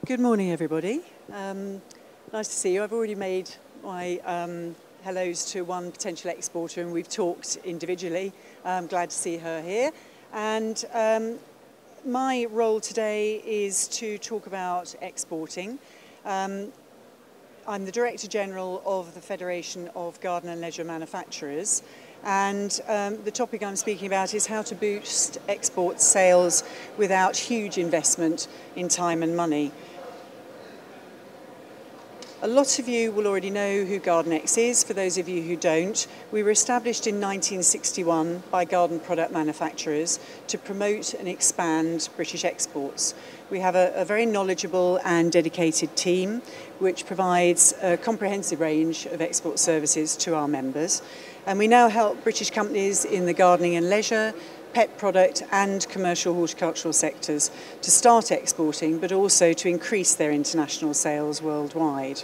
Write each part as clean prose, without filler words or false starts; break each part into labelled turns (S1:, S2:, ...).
S1: Good morning, everybody. Nice to see you. I've already made my hellos to one potential exporter, and we've talked individually. I'm glad to see her here. And my role today is to talk about exporting. I'm the Director General of the Federation of Garden and Leisure Manufacturers, and the topic I'm speaking about is how to boost export sales without huge investment in time and money. A lot of you will already know who Gardenex is. For those of you who don't, we were established in 1961 by garden product manufacturers to promote and expand British exports. We have a very knowledgeable and dedicated team which provides a comprehensive range of export services to our members. And we now help British companies in the gardening and leisure, pet product and commercial horticultural sectors to start exporting, but also to increase their international sales worldwide.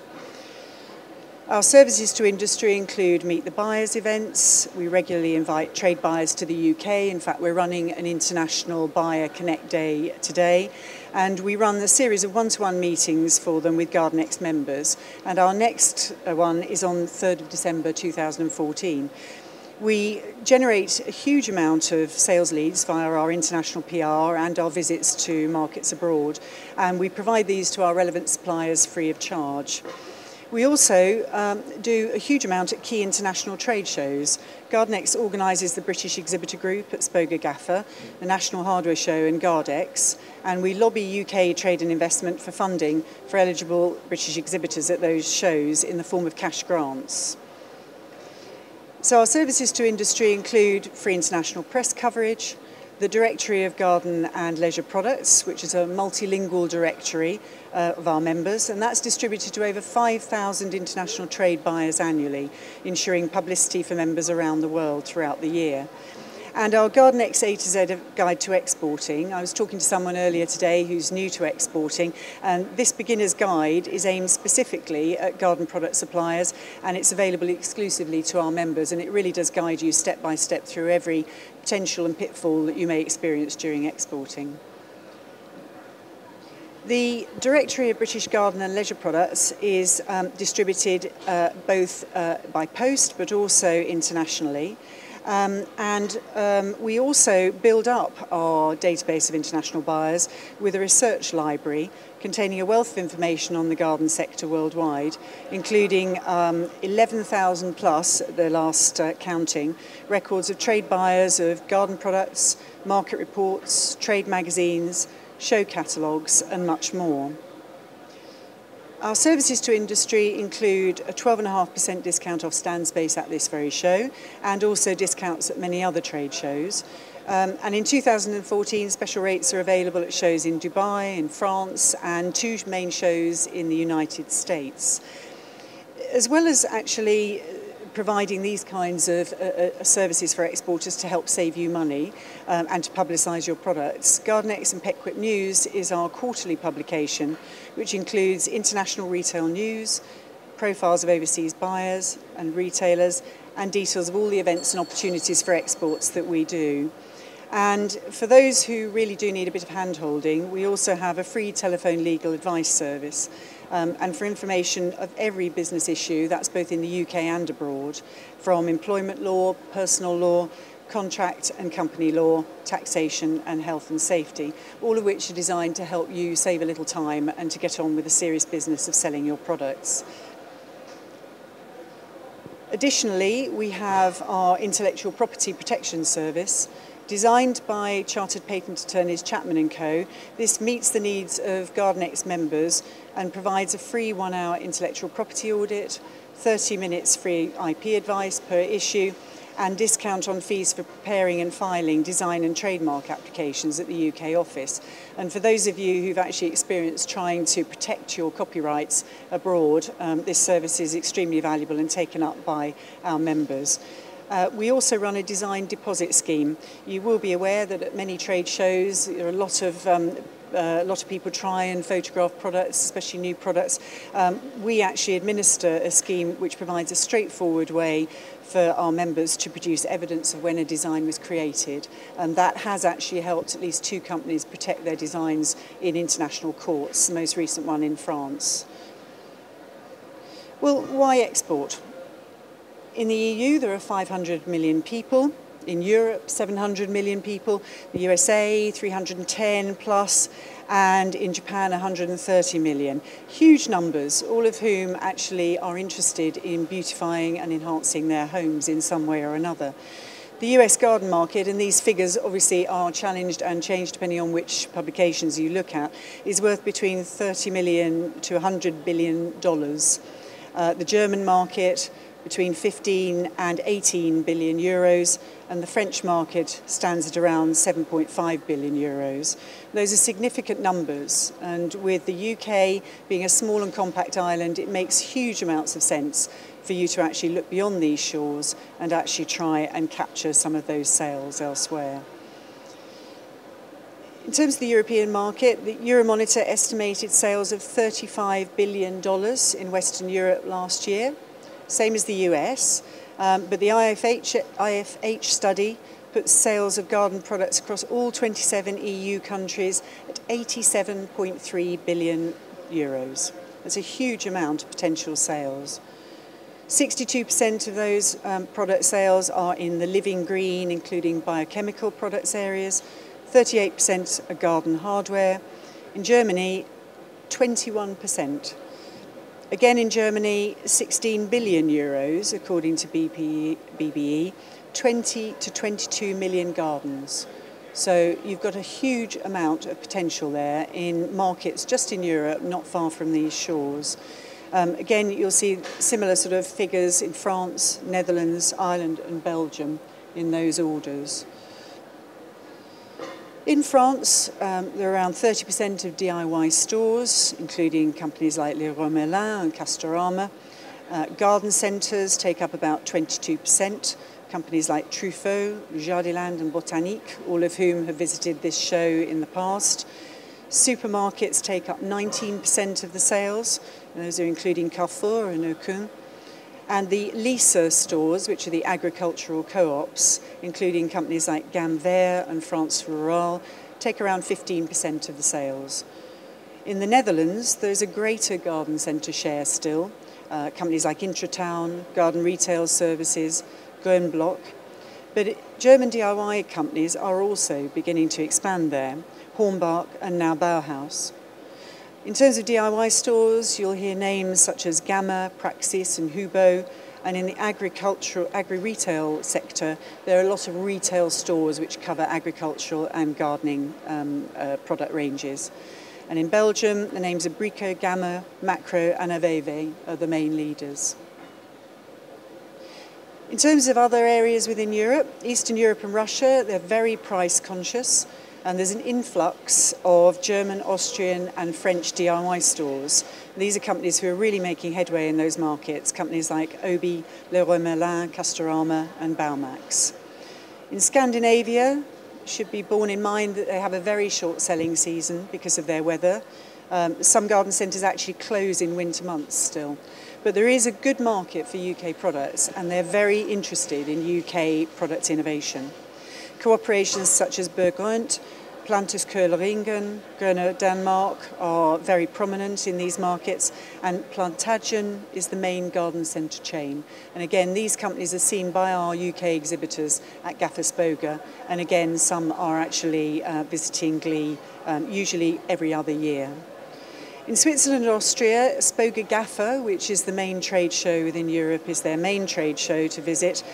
S1: Our services to industry include Meet the Buyers events. We regularly invite trade buyers to the UK. In fact, we're running an International Buyer Connect Day today. And we run a series of one-to-one meetings for them with Gardenex members. And our next one is on 3rd of December 2014. We generate a huge amount of sales leads via our international PR and our visits to markets abroad, and we provide these to our relevant suppliers free of charge. We also do a huge amount at key international trade shows. Gardenex organises the British Exhibitor Group at Spoga Gaffer, the National Hardware Show and Gardex, and we lobby UK trade and investment for funding for eligible British exhibitors at those shows in the form of cash grants. So our services to industry include free international press coverage, the Directory of Garden and Leisure Products, which is a multilingual directory of our members, and that's distributed to over 5,000 international trade buyers annually, ensuring publicity for members around the world throughout the year. And our Gardenex A to Z Guide to Exporting. I was talking to someone earlier today who's new to exporting, and this beginner's guide is aimed specifically at garden product suppliers, and it's available exclusively to our members, and it really does guide you step by step through every potential and pitfall that you may experience during exporting. The Directory of British Garden and Leisure Products is distributed both by post but also internationally. We also build up our database of international buyers with a research library containing a wealth of information on the garden sector worldwide, including 11,000 plus, at the last counting, records of trade buyers of garden products, market reports, trade magazines, show catalogues and much more. Our services to industry include a 12.5% discount off stand space at this very show, and also discounts at many other trade shows. And in 2014, special rates are available at shows in Dubai, in France, and 2 main shows in the United States. As well as actually providing these kinds of services for exporters to help save you money and to publicise your products, Gardenex and PetQuip News is our quarterly publication, which includes international retail news, profiles of overseas buyers and retailers, and details of all the events and opportunities for exports that we do. And for those who really do need a bit of hand-holding, we also have a free telephone legal advice service. And for information of every business issue, that's both in the UK and abroad, from employment law, personal law, contract and company law, taxation and health and safety, all of which are designed to help you save a little time and to get on with the serious business of selling your products. Additionally, we have our intellectual property protection service. Designed by Chartered Patent Attorneys Chapman & Co., this meets the needs of Gardenex members and provides a free 1-hour intellectual property audit, 30 minutes free IP advice per issue, and discount on fees for preparing and filing design and trademark applications at the UK office. And for those of you who've actually experienced trying to protect your copyrights abroad, this service is extremely valuable and taken up by our members. We also run a design deposit scheme. You will be aware that at many trade shows there are a lot of a lot of people try and photograph products, especially new products. We actually administer a scheme which provides a straightforward way for our members to produce evidence of when a design was created, and that has actually helped at least 2 companies protect their designs in international courts, the most recent one in France. Well, why export? In the EU there are 500 million people, in Europe 700 million people, the USA 310 plus, and in Japan 130 million. Huge numbers, all of whom actually are interested in beautifying and enhancing their homes in some way or another. The US garden market, and these figures obviously are challenged and changed depending on which publications you look at, is worth between $30 million to $100 billion. The German market between 15 and 18 billion euros, and the French market stands at around 7.5 billion euros. Those are significant numbers, and with the UK being a small and compact island, it makes huge amounts of sense for you to actually look beyond these shores and actually try and capture some of those sales elsewhere. In terms of the European market, the Euromonitor estimated sales of $35 billion in Western Europe last year, same as the US, but the IFH study puts sales of garden products across all 27 EU countries at 87.3 billion euros. That's a huge amount of potential sales. 62% of those product sales are in the living green, including biochemical products areas. 38% are garden hardware. In Germany, 21%. Again in Germany, 16 billion euros, according to BBE, 20 to 22 million gardens. So you've got a huge amount of potential there in markets just in Europe, not far from these shores. Again, you'll see similar sort of figures in France, Netherlands, Ireland and Belgium in those orders. In France, there are around 30% of DIY stores, including companies like Leroy Merlin and Castorama. Garden centres take up about 22%. Companies like Truffaut, Jardiland and Botanique, all of whom have visited this show in the past. Supermarkets take up 19% of the sales, and those are including Carrefour and Auchan. And the Lisa stores, which are the agricultural co-ops, including companies like Gamme Vert and France Rural, take around 15% of the sales. In the Netherlands, there's a greater garden centre share still. Companies like Intratown, Garden Retail Services, Groenblock. But German DIY companies are also beginning to expand there, Hornbach and now Bauhaus. In terms of DIY stores, you'll hear names such as Gamma, Praxis and Hubo, and in the agri-retail sector, there are a lot of retail stores which cover agricultural and gardening product ranges. And in Belgium, the names of Brico, Gamma, Macro and Aveve are the main leaders. In terms of other areas within Europe, Eastern Europe and Russia, they're very price conscious. And there's an influx of German, Austrian and French DIY stores. These are companies who are really making headway in those markets, companies like Obi, Leroy Merlin, Castorama and Baumax. In Scandinavia, it should be borne in mind that they have a very short selling season because of their weather. Some garden centres actually close in winter months still. But there is a good market for UK products and they're very interested in UK product innovation. Cooperations such as Berggrund, Plantus Köhleringen, Gröna Denmark are very prominent in these markets, and Plantagen is the main garden centre chain. And again, these companies are seen by our UK exhibitors at Gaffersboga, and again, some are actually visiting Glee, usually every other year. In Switzerland and Austria, Spoga Gaffer, which is the main trade show within Europe, is their main trade show to visit.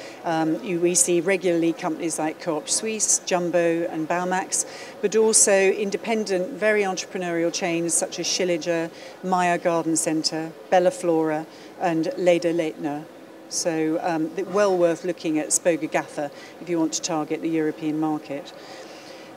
S1: We see regularly companies like Coop Suisse, Jumbo and Baumax, but also independent, very entrepreneurial chains such as Schilliger, Meyer Garden Centre, Bella Flora and Leder Leitner. So well worth looking at Spoga Gaffer if you want to target the European market.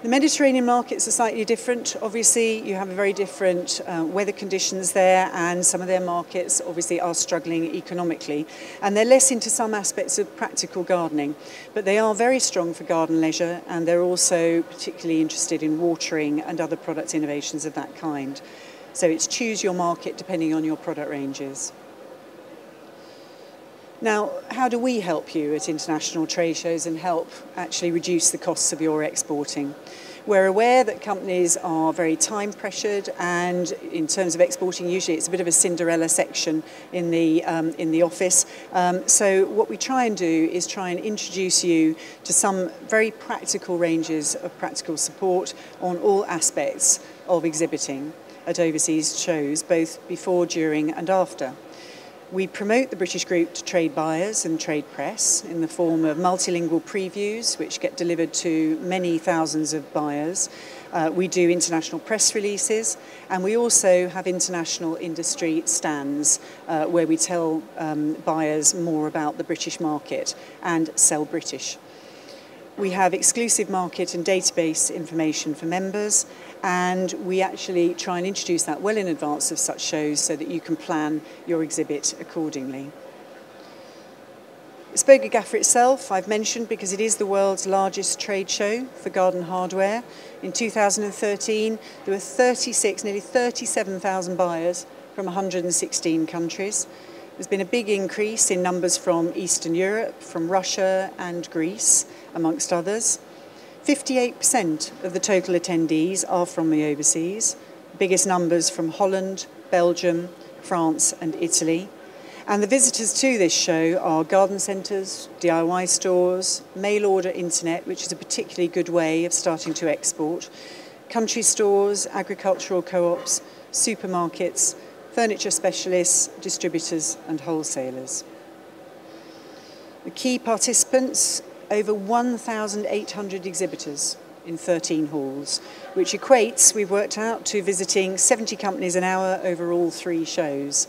S1: The Mediterranean markets are slightly different. Obviously, you have very different weather conditions there, and some of their markets obviously are struggling economically. And they're less into some aspects of practical gardening, but they are very strong for garden leisure, and they're also particularly interested in watering and other product innovations of that kind. So it's choose your market depending on your product ranges. Now, how do we help you at international trade shows and help actually reduce the costs of your exporting? We're aware that companies are very time pressured, and in terms of exporting, usually it's a bit of a Cinderella section in the office. So what we try and do is try and introduce you to some very practical ranges of practical support on all aspects of exhibiting at overseas shows, both before, during and after. We promote the British Group to trade buyers and trade press in the form of multilingual previews, which get delivered to many thousands of buyers. We do international press releases, and we also have international industry stands where we tell buyers more about the British market and sell British. We have exclusive market and database information for members, and we actually try and introduce that well in advance of such shows so that you can plan your exhibit accordingly. Spoga Gaffer itself, I've mentioned, because it is the world's largest trade show for garden hardware. In 2013, there were nearly 37,000 buyers from 116 countries. There's been a big increase in numbers from Eastern Europe, from Russia and Greece, amongst others. 58% of the total attendees are from the overseas, biggest numbers from Holland, Belgium, France and Italy. And the visitors to this show are garden centres, DIY stores, mail order internet, which is a particularly good way of starting to export, country stores, agricultural co-ops, supermarkets, furniture specialists, distributors and wholesalers. The key participants, over 1,800 exhibitors in 13 halls, which equates, we've worked out, to visiting 70 companies an hour over all 3 shows.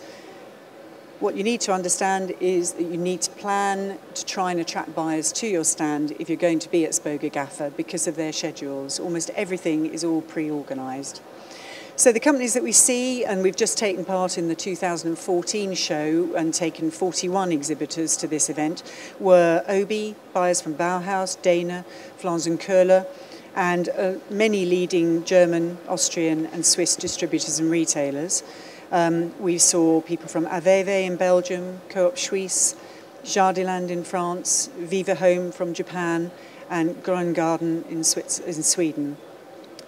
S1: What you need to understand is that you need to plan to try and attract buyers to your stand if you're going to be at Spoga Gaffer because of their schedules. Almost everything is all pre-organised. So the companies that we see, and we've just taken part in the 2014 show and taken 41 exhibitors to this event, were Obi, buyers from Bauhaus, Dana, Flans & Köhler, and many leading German, Austrian and Swiss distributors and retailers. We saw people from Aveve in Belgium, Coop Suisse, Jardiland in France, Viva Home from Japan, and Grön Garden in Sweden.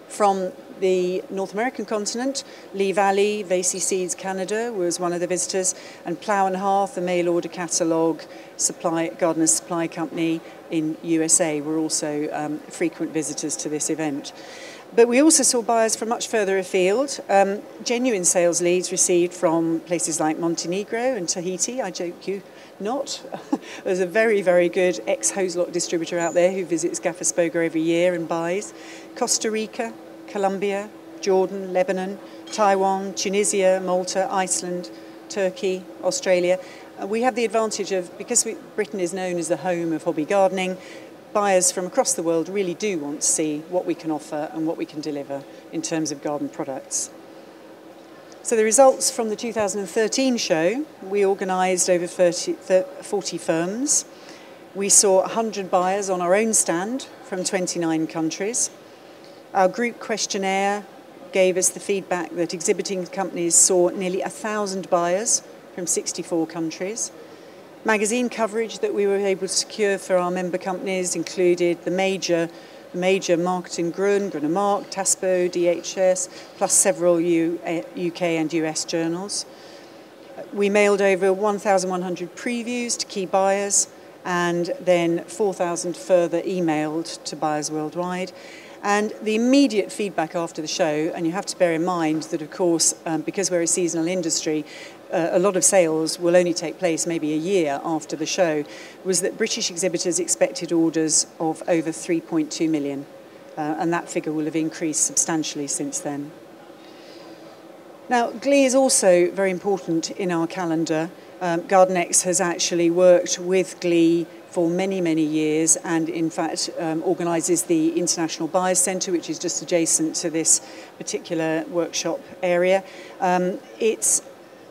S1: From the North American continent, Lee Valley, Vasey Seeds Canada was one of the visitors, and Plough and Hearth, the mail order catalogue gardener's supply company in USA, were also frequent visitors to this event. But we also saw buyers from much further afield. Genuine sales leads received from places like Montenegro and Tahiti, I joke you not. There's a very, very good ex-Hoselock distributor out there who visits Gaffer Spoga every year and buys. Costa Rica, Colombia, Jordan, Lebanon, Taiwan, Tunisia, Malta, Iceland, Turkey, Australia. We have the advantage of, because Britain is known as the home of hobby gardening, buyers from across the world really do want to see what we can offer and what we can deliver in terms of garden products. So the results from the 2013 show, we organised over 40 firms. We saw 100 buyers on our own stand from 29 countries. Our group questionnaire gave us the feedback that exhibiting companies saw nearly 1,000 buyers from 64 countries. Magazine coverage that we were able to secure for our member companies included the major Marketing Grun, Mark, Taspo, DHS, plus several UK and US journals. We mailed over 1,100 previews to key buyers, and then 4,000 further emailed to buyers worldwide. And the immediate feedback after the show, and you have to bear in mind that, of course, because we're a seasonal industry, a lot of sales will only take place maybe a year after the show, was that British exhibitors expected orders of over 3.2 million, and that figure will have increased substantially since then. Now, Glee is also very important in our calendar. Gardenex has actually worked with Glee for many, many years, and in fact organises the International Buyers Centre, which is just adjacent to this particular workshop area.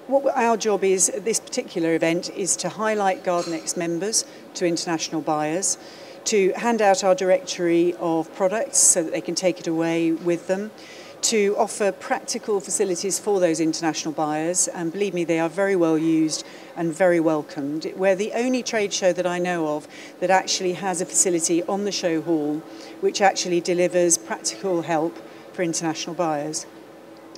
S1: What our job is at this particular event is to highlight Gardenex members to international buyers, to hand out our directory of products so that they can take it away with them, to offer practical facilities for those international buyers, and believe me, they are very well used and very welcomed. We're the only trade show that I know of that actually has a facility on the show hall which actually delivers practical help for international buyers.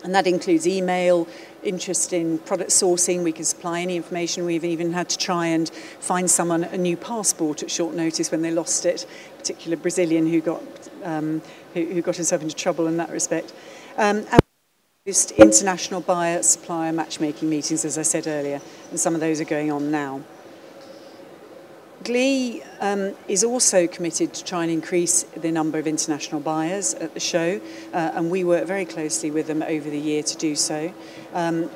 S1: And that includes email, interest in product sourcing. We can supply any information. We've even had to try and find someone a new passport at short notice when they lost it, a particular Brazilian who got himself into trouble in that respect. And host international buyer supplier matchmaking meetings, as I said earlier, and some of those are going on now. Glee is also committed to try and increase the number of international buyers at the show, and we work very closely with them over the year to do so.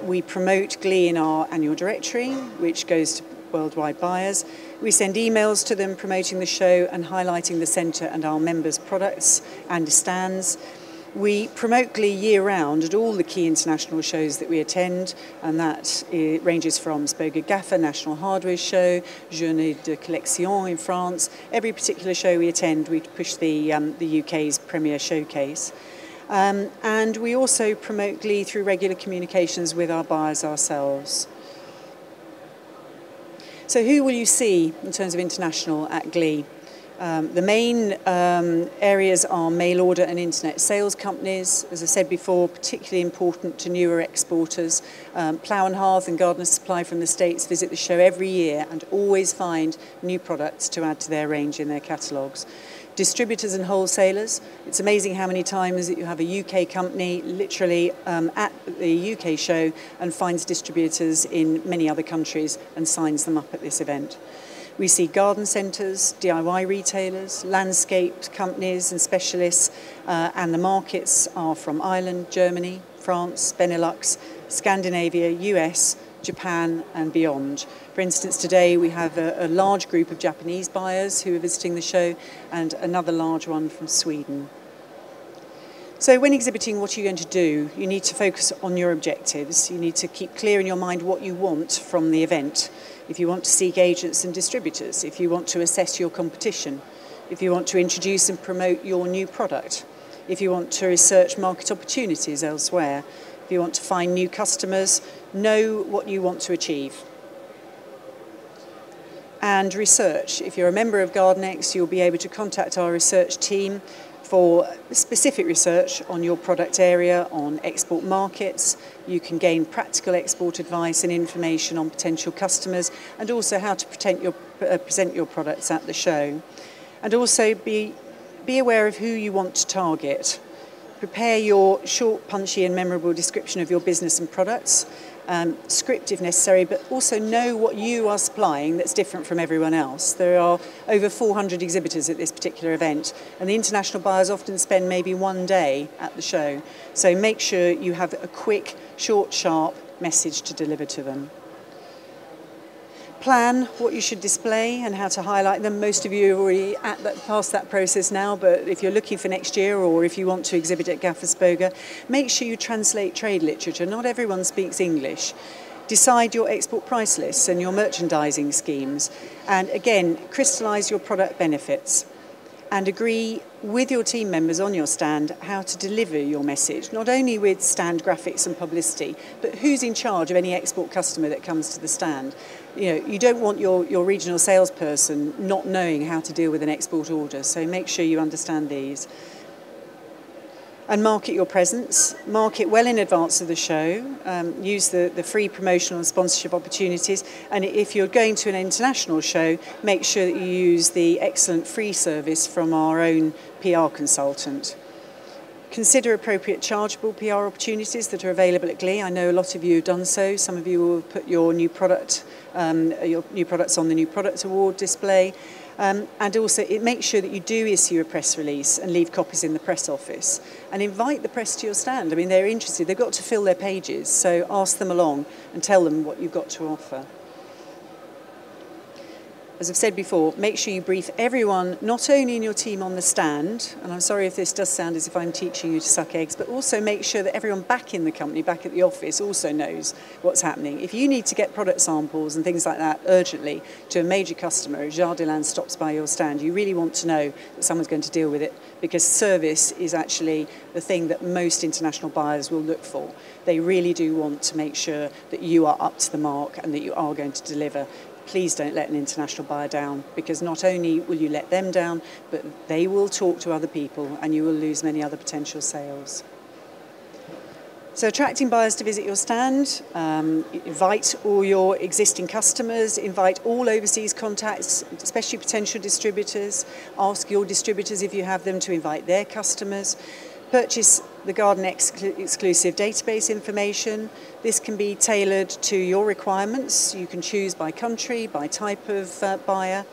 S1: We promote Glee in our annual directory, which goes to worldwide buyers. We send emails to them promoting the show and highlighting the centre and our members' products and stands. We promote Glee year-round at all the key international shows that we attend, and that ranges from Spoga GAFA, National Hardware Show, Journée de Collection in France. Every particular show we attend, we push the UK's premier showcase. And we also promote Glee through regular communications with our buyers ourselves. So who will you see in terms of international at Glee? The main areas are mail order and internet sales companies. As I said before, particularly important to newer exporters. Plough and Hearth and Gardener Supply from the States visit the show every year and always find new products to add to their range in their catalogues. Distributors and wholesalers. It's amazing how many times that you have a UK company literally at the UK show and finds distributors in many other countries and signs them up at this event. We see garden centres, DIY retailers, landscape companies and specialists, and the markets are from Ireland, Germany, France, Benelux, Scandinavia, US, Japan and beyond. For instance, today we have a large group of Japanese buyers who are visiting the show and another large one from Sweden. So when exhibiting, what are you going to do? You need to focus on your objectives. You need to keep clear in your mind what you want from the event. If you want to seek agents and distributors, if you want to assess your competition, if you want to introduce and promote your new product, if you want to research market opportunities elsewhere, if you want to find new customers, know what you want to achieve. And research. If you're a member of Gardenex, you'll be able to contact our research team for specific research on your product area, on export markets. You can gain practical export advice and information on potential customers, and also how to present your products at the show. And also be aware of who you want to target. Prepare your short, punchy and memorable description of your business and products. Script if necessary, but also know what you are supplying that's different from everyone else. There are over 400 exhibitors at this particular event, and the international buyers often spend maybe one day at the show. So make sure you have a quick, short, sharp message to deliver to them. Plan what you should display and how to highlight them. Most of you are already past that process now, but if you're looking for next year or if you want to exhibit at GAFA Spoga, make sure you translate trade literature. Not everyone speaks English. Decide your export price lists and your merchandising schemes. And again, crystallise your product benefits. And agree with your team members on your stand how to deliver your message, not only with stand graphics and publicity, but who's in charge of any export customer that comes to the stand. You don't want your regional salesperson not knowing how to deal with an export order, so make sure you understand these. And market your presence. Market well in advance of the show. Use the free promotional and sponsorship opportunities. And if you're going to an international show, make sure that you use the excellent free service from our own PR consultant. Consider appropriate chargeable PR opportunities that are available at Glee. I know a lot of you have done so. Some of you will put your new products on the New Product Award display. And also, it makes sure that you do issue a press release and leave copies in the press office. And invite the press to your stand. I mean, they're interested. They've got to fill their pages, so ask them along and tell them what you've got to offer. as I've said before, make sure you brief everyone, not only in your team on the stand, and I'm sorry if this does sound as if I'm teaching you to suck eggs, but also make sure that everyone back in the company, back at the office, also knows what's happening. If you need to get product samples and things like that urgently to a major customer, if Gardenex stops by your stand, you really want to know that someone's going to deal with it, because service is actually the thing that most international buyers will look for. They really do want to make sure that you are up to the mark and that you are going to deliver. Please don't let an international buyer down, because not only will you let them down, but they will talk to other people and you will lose many other potential sales. So attracting buyers to visit your stand, invite all your existing customers, invite all overseas contacts, especially potential distributors. Ask your distributors, if you have them, to invite their customers. Purchase the Gardenex exclusive database information. This can be tailored to your requirements. You can choose by country, by type of buyer,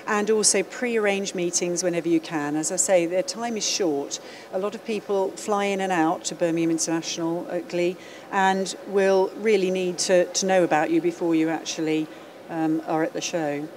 S1: and also pre-arrange meetings whenever you can. As I say, their time is short. A lot of people fly in and out to Birmingham International at Glee and will really need to know about you before you actually are at the show.